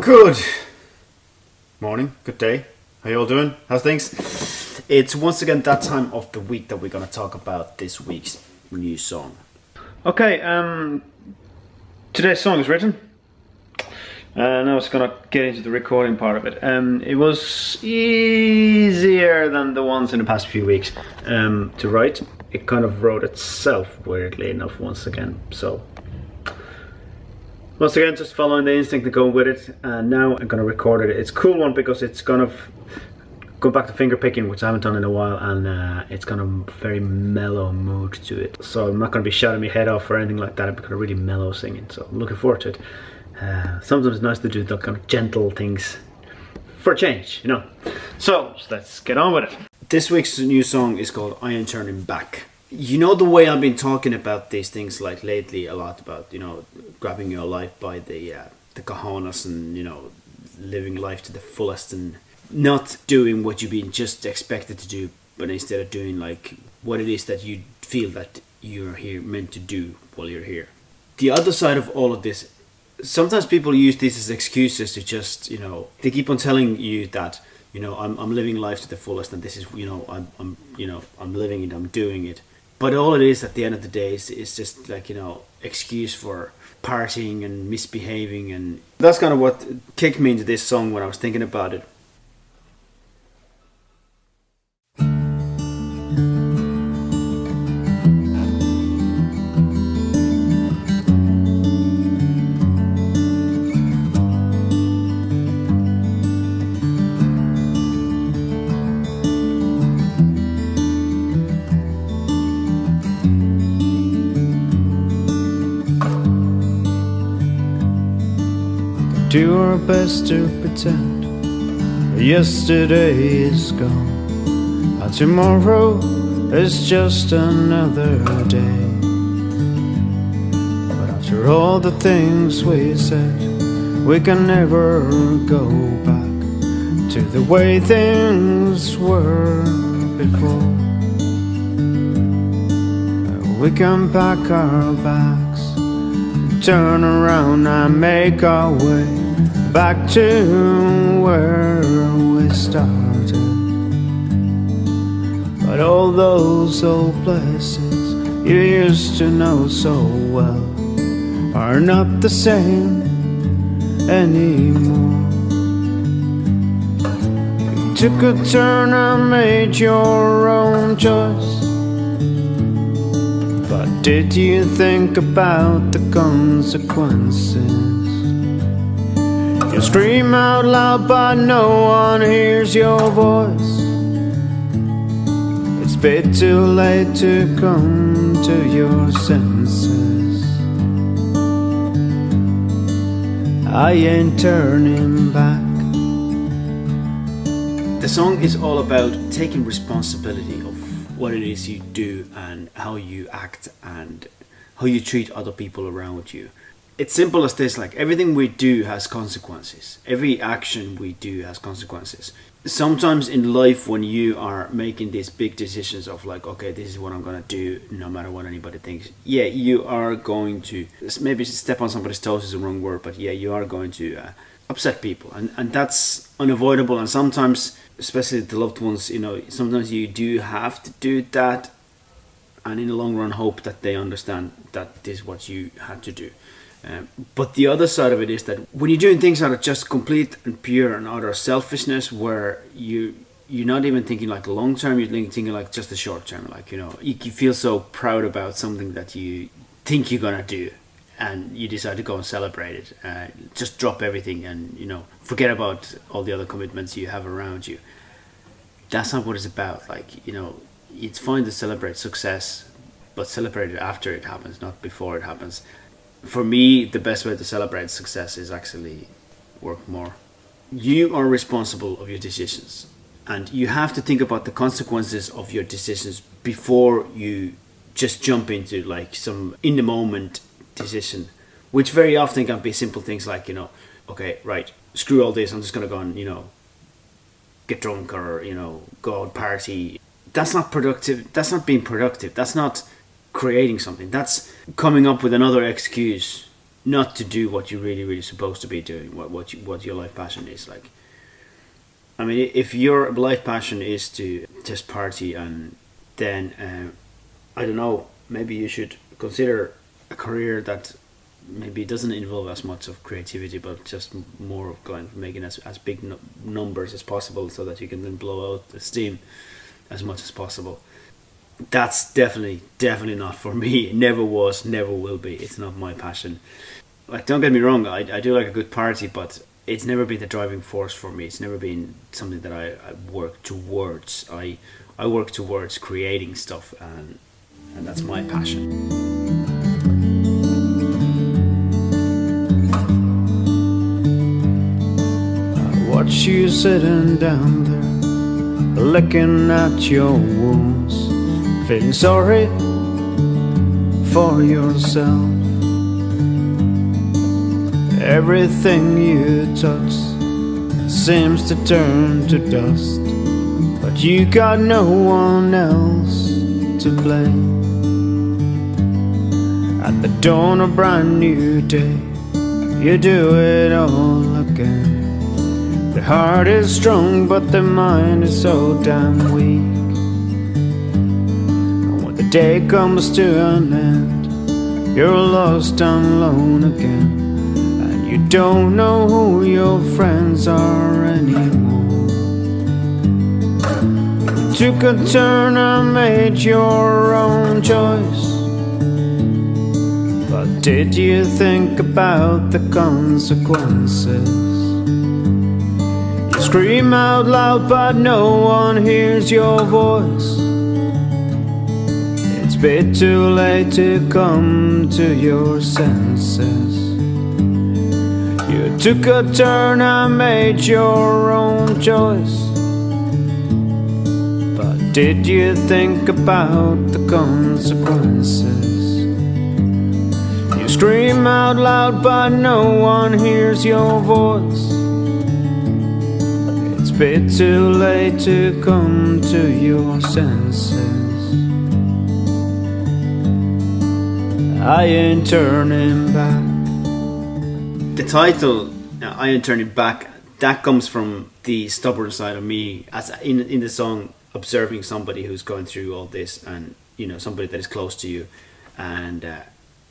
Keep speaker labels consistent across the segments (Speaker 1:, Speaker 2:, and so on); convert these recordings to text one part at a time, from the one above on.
Speaker 1: Good morning, good day. How you all doing? How's things? It's once again that time of the week that we're gonna talk about this week's new song. Okay, today's song is written. Now it's gonna get into the recording part of it. It was easier than the ones in the past few weeks to write. It kind of wrote itself, weirdly enough, once again. So once again, just following the instinct to go with it, and now I'm gonna record it. It's a cool one because it's kind of go back to finger picking, which I haven't done in a while, and it's got a very mellow mood to it. So I'm not gonna be shouting my head off or anything like that. I'm gonna really mellow singing. So I'm looking forward to it. Sometimes it's nice to do the kind of gentle things for a change, you know. So let's get on with it. This week's new song is called "I Ain't Turning Back." You know the way I've been talking about these things like lately a lot about, you know, grabbing your life by the cojones and, you know, living life to the fullest and not doing what you've been just expected to do, but instead of doing like what it is that you feel that you're here meant to do while you're here. The other side of all of this, sometimes people use these as excuses to just, you know, they keep on telling you that, you know, I'm living life to the fullest and this is, you know, I'm living it, I'm doing it. But all it is at the end of the day is just like, you know, excuse for partying and misbehaving, and that's kind of what kicked me into this song when I was thinking about it.
Speaker 2: Do our best to pretend yesterday is gone, and tomorrow is just another day. But after all the things we said, we can never go back to the way things were before. We can pack our bags, turn around and make our way back to where we started. But all those old places you used to know so well are not the same anymore. You took a turn and made your own choice, but did you think about the consequences? You scream out loud but no one hears your voice. It's a bit too late to come to your senses. I ain't turning back.
Speaker 1: The song is all about taking responsibility of what it is you do and how you act and how you treat other people around you. It's simple as this, like everything we do has consequences. Every action we do has consequences. Sometimes in life when you are making these big decisions of like, okay, this is what I'm gonna do no matter what anybody thinks. Yeah, you are going to, maybe step on somebody's toes is the wrong word, but yeah, you are going to upset people. And that's unavoidable, and sometimes, especially the loved ones, you know, sometimes you do have to do that and in the long run hope that they understand that this is what you had to do. But the other side of it is that when you're doing things out of just complete and pure and utter selfishness, where you're not even thinking like long term, you're thinking like just the short term, like, you know, you feel so proud about something that you think you're gonna do and you decide to go and celebrate it, just drop everything and, you know, forget about all the other commitments you have around you. That's not what it's about. Like, you know, it's fine to celebrate success, but celebrate it after it happens, not before it happens. For me, the best way to celebrate success is actually work more. You are responsible of your decisions, and you have to think about the consequences of your decisions before you just jump into like some in the moment decision, which very often can be simple things like, you know, okay, right, screw all this, I'm just gonna go and, you know, get drunk or, you know, go out party. That's not productive. That's not being productive. That's not creating something. That's coming up with another excuse not to do what you're really, really supposed to be doing, what your life passion is. Like, I mean, if your life passion is to just party, and then I don't know, maybe you should consider a career that maybe doesn't involve as much of creativity, but just more of going making as big numbers as possible, so that you can then blow out the steam as much as possible. That's definitely not for me. It never was, never will be. It's not my passion. Like, don't get me wrong, I do like a good party, but it's never been the driving force for me. It's never been something that I work towards. I work towards creating stuff, and that's my passion.
Speaker 2: Watch you sitting down there, looking at your wounds, feeling sorry for yourself. Everything you touch seems to turn to dust, but you got no one else to blame. At the dawn of a brand new day, you do it all again. The heart is strong, but the mind is so damn weak. And when the day comes to an end, you're lost and alone again, and you don't know who your friends are anymore. You took a turn and made your own choice, but did you think about the consequences? Scream out loud, but no one hears your voice. It's a bit too late to come to your senses. You took a turn and made your own choice, but did you think about the consequences? You scream out loud, but no one hears your voice. Bit too late to come to your senses. I ain't turning back.
Speaker 1: The title, I Ain't Turning Back, that comes from the stubborn side of me, as in the song, observing somebody who's going through all this, and you know, somebody that is close to you. And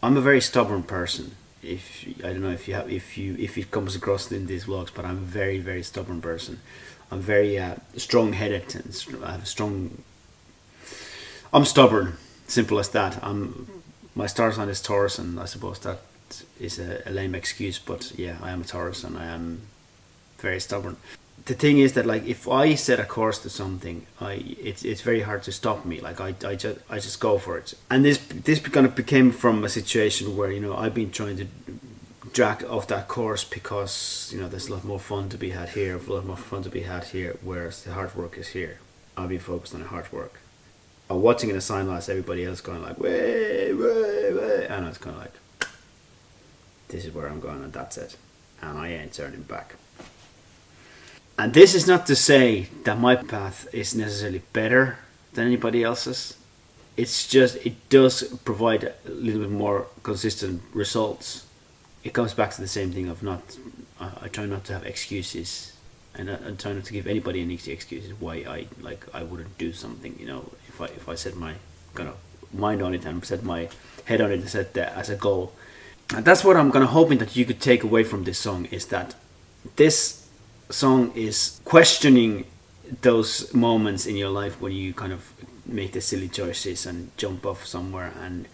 Speaker 1: I'm a very stubborn person. I don't know if it comes across in these vlogs, but I'm a very, very stubborn person. I'm very strong-headed, and I'm stubborn. Simple as that. My star sign is Taurus, and I suppose that is a lame excuse, but yeah, I am a Taurus, and I am very stubborn. The thing is that, like, if I set a course to something, it's very hard to stop me. Like, I just go for it. And this kind of became from a situation where, you know, I've been trying to drag off that course because, you know, there's a lot more fun to be had here, whereas the hard work is here. I'll be focused on the hard work. I'm watching in a sign last, everybody else going like, way, and I was kind of like, this is where I'm going, and that's it, and I ain't turning back. And this is not to say that my path is necessarily better than anybody else's. It's just, it does provide a little bit more consistent results. It comes back to the same thing of I try not to have excuses, and I try not to give anybody any excuses why I wouldn't do something. You know, if I set my kind of mind on it and set my head on it and set that as a goal. And that's what I'm kind of hoping that you could take away from this song, is that this song is questioning those moments in your life when you kind of make the silly choices and jump off somewhere, and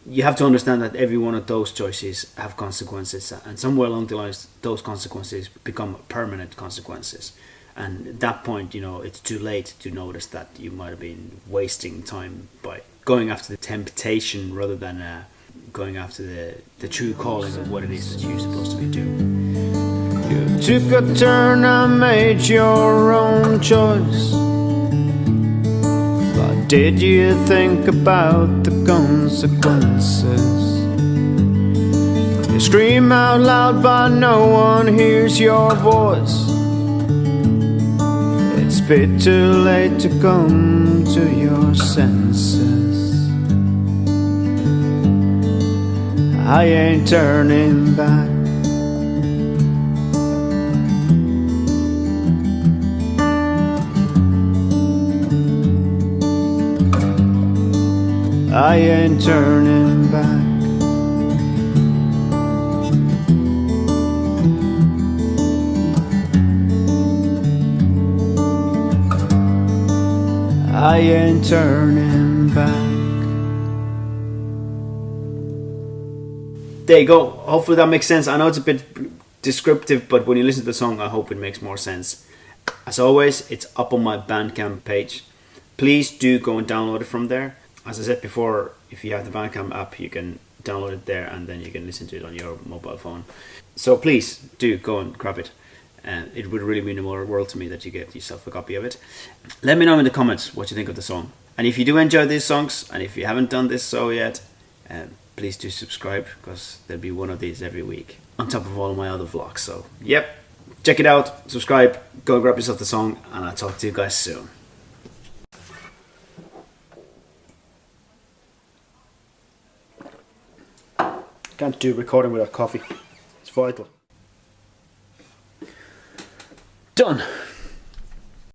Speaker 1: you have to understand that every one of those choices have consequences, and somewhere along the lines those consequences become permanent consequences, and at that point, you know, it's too late to notice that you might have been wasting time by going after the temptation rather than going after the true calling of what it is that you're supposed to be doing.
Speaker 2: You took a turn and made your own choice, but did you think about the consequences? You scream out loud, but no one hears your voice. It's a bit too late to come to your senses. I ain't turning back. I ain't turning back. I ain't turning back.
Speaker 1: There you go. Hopefully that makes sense. I know it's a bit descriptive, but when you listen to the song, I hope it makes more sense. As always, it's up on my Bandcamp page. Please do go and download it from there. As I said before, if you have the Bandcamp app, you can download it there and then you can listen to it on your mobile phone. So please do go and grab it. And it would really mean the world to me that you get yourself a copy of it. Let me know in the comments what you think of the song. And if you do enjoy these songs, and if you haven't done this so yet, please do subscribe, because there'll be one of these every week on top of all my other vlogs. So yep, check it out, subscribe, go grab yourself the song, and I'll talk to you guys soon. Can't do recording without coffee. It's vital. Done.